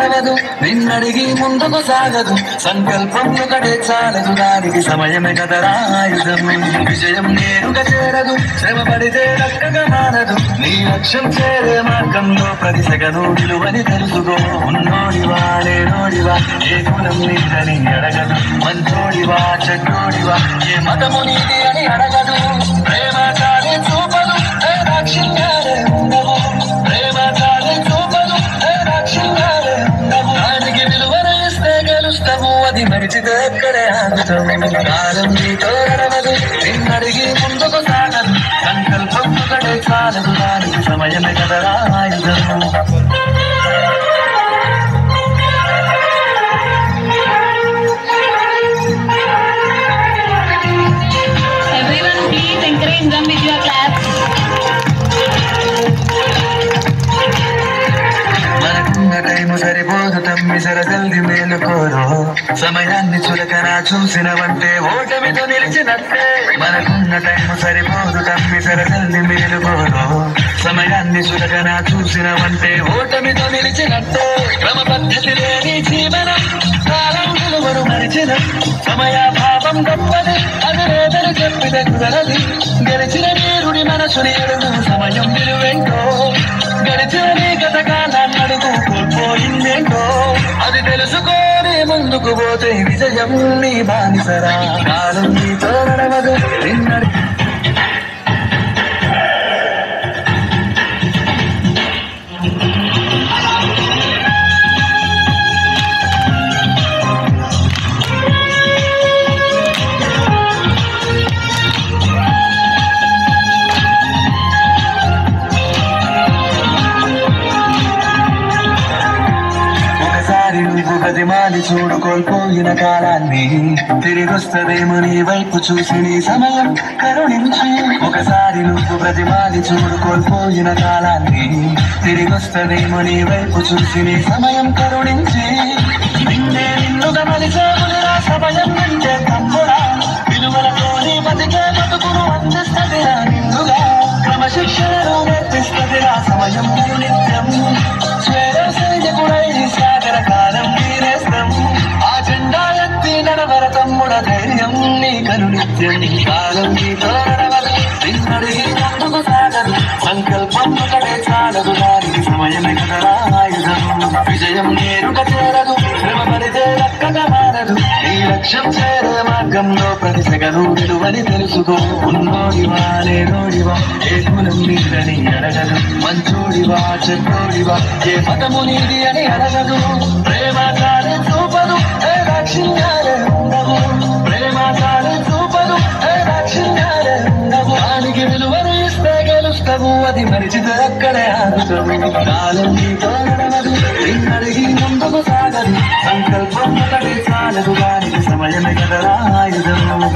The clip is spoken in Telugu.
నడవదు నిన్నడిగి ముందుకు సాగదు సంకల్పం ఒకటే చాలదు దానికి సమయమే కదరా ఆయుధము విజయం నేరుగా చేరదు శ్రమ పడితే దక్కగా మారదు నీ లక్ష్యం చేరే మార్గంలో ప్రతి సెగను విలువని తెలుసుకో ఉన్నోడివా లేనోడివా ఏ కులం నీదని అడగదు మంచోడివా చెడ్డోడివా ఏ మతము నీది అని అడగదు ప్రేమ చాలే చూపదు రాక్షిణ్యాలే ఉండవు ప్రేమ చాలే చూపదు రాక్షిణ్యాలే ఉండవు దానికి విలువన ఇస్తే గెలుస్తావు అది మరిచితే ఎక్కడే ఆగుతావు కాలం నీతో నడవదు నిన్నడిగి ముందుకు సాగదు సంకల్పం ఒకటే చాలదు దానికి సమయమే కదరా ఆయుధము సరిపోదు తమ్మిసర జల్ది మేలుకోరు సమయాన్ని చులకన చూసినవంటే ఓటమితో నిలిచినట్టే మనకున్న టైము సరిపోదు తమ్మిసర జల్ది మేలుకోరు సమయాన్ని చులకన చూసినవంటే ఓటమితో నిలిచినట్టే క్రమ పద్ధతి లేని జీవనం కాలం విలువను మరిచిన సమయాభావం గొప్పది అది లేదని చెప్పితే కుదరది గెలిచిన వీరుడి మనసుని ఎడుగు సమయం విలువేంటో గడిచిన నీ గత కాలాన్ని అడుగు కోల్పోయిందేంటో అది తెలుసుకోని ముందుకు పోతే విజయం నీ బానిసరా కాలం నీతో నడవదు నిన్నడి గదిమాలి చూడు కోల్పోయిన కాలాన్ని తిరిగొస్తదేమో నీ వైపు చూసి నీ సమయం కరుణించి ఒకసారి నువ్వు గదిమాలి చూడు కోల్పోయిన కాలాన్ని తిరిగొస్తదేమో నీ వైపు చూసి నీ సమయం కరుణించి నిన్నే నిన్నుగా మలిచేములురా సమయం నిండే తమ్ముడా విలువలతో నీ బతికే బతుకును అందిస్తదిరా నిన్నుగా క్రమశిక్షణను నేర్పిస్తదిరా సమయం నిత్యం స్వేర సైనికుడై సాగర కాలం ఆ జెండా ఎత్తి నడవర తమ్ముడ ధైర్యం నీ కను నిత్యం కాలం నీతో నడవదు నిన్నడిగి ముందుకు సాగదు సంకల్పం ఒకటే చాలదు దానికి సమయమే కదరా ఆయుధము విజయం నేరుగా చేరదు శ్రమ పడితే దక్కగా మారదు ఈ లక్ష్యం చేరే మార్గంలో ప్రతి సెగను విలువని తెలుసుకో ఉన్నోడివా లేనోడివా ఏ కులం నీదని అడగదు మంచోడివా చెడ్డోడివా ఏ మతము నీది అని అడగదు ప్రేమ చాలే చూపదు రాక్షిణ్యాలే ఉండవు ప్రేమ చాలే చూపదు రాక్షిణ్యాలే ఉండవు దానికి విలువను ఇస్తే గెలుస్తావు అది మరిచితే అక్కడే ఆగుతావు కాలం నీతో నడవదు నిన్నడిగి ముందుకు సాగదు సంకల్పం ఒకటి చాలదు దానికి సమయమే కదరా ఆయుధము